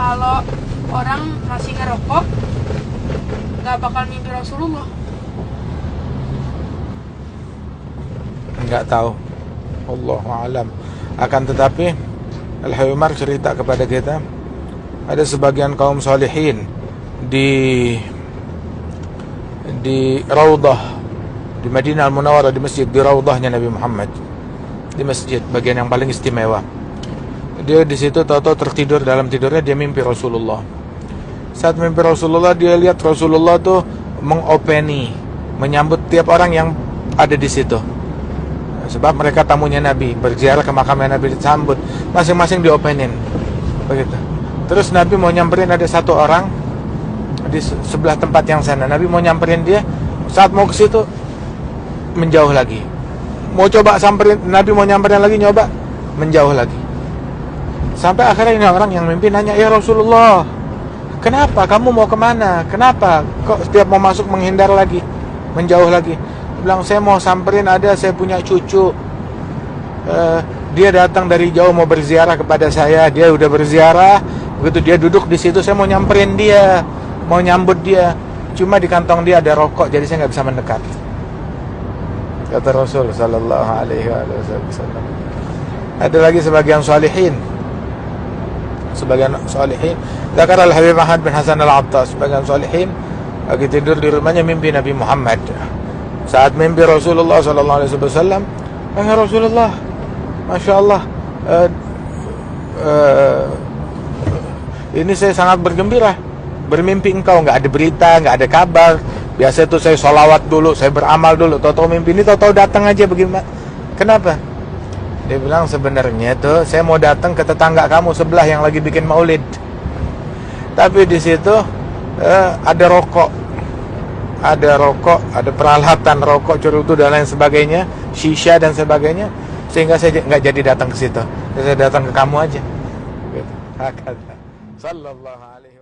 kalau orang masih ngerokok nggak bakal mimpi Rasulullah? Nggak tahu, Allahu a'lam. Akan tetapi Al-Habib Umar cerita kepada kita, ada sebagian kaum salihin di Raudhah di Madinah Al-Munawwarah, di masjid, di Raudhahnya Nabi Muhammad, di masjid bagian yang paling istimewa. Dia di situ tahu-tahu tertidur, dalam tidurnya dia mimpi Rasulullah. Saat mimpi Rasulullah, dia lihat Rasulullah tuh mengopeni, menyambut tiap orang yang ada di situ. Sebab mereka tamunya Nabi, berziarah ke makamnya Nabi, disambut, masing-masing diopenin. Begitu. Terus Nabi mau nyamperin, ada satu orang di sebelah tempat yang sana. Nabi mau nyamperin dia, saat mau ke situ menjauh lagi. Mau coba samperin, Nabi mau nyamperin lagi, nyoba menjauh lagi. Sampai akhirnya ini orang yang mimpi nanya, "Ya Rasulullah, kenapa kamu mau kemana? Kenapa kok setiap mau masuk menghindar lagi, menjauh lagi?" Bilang, "Saya mau samperin, ada saya punya cucu, dia datang dari jauh mau berziarah kepada saya. Dia udah berziarah, begitu dia duduk di situ, saya mau nyamperin dia, mau nyambut dia. Cuma di kantong dia ada rokok, jadi saya nggak bisa mendekat." Kata Rasul sallallahu alaihi wasallam. Ada lagi sebagian salihin, Zakar Al-Habib Ahmad bin Hasan Al-Attas, sebagian salihin lagi tidur di rumahnya, mimpi Nabi Muhammad. Saat mimpi Rasulullah sallallahu alaihi wasallam, "Ya Rasulullah, Masya Allah, ini saya sangat bergembira bermimpi engkau, nggak ada berita, nggak ada kabar. Biasa itu saya sholawat dulu, saya beramal dulu, tahu-tahu mimpi ini, tahu-tahu datang aja, bagaimana? Kenapa?" Dia bilang, "Sebenarnya tuh saya mau datang ke tetangga kamu sebelah yang lagi bikin maulid, tapi di situ ada rokok, ada peralatan rokok, cerutu dan lain sebagainya, shisha dan sebagainya, sehingga saya nggak jadi datang ke situ. Saya datang ke kamu aja." Gitu. Sallallahu alaihi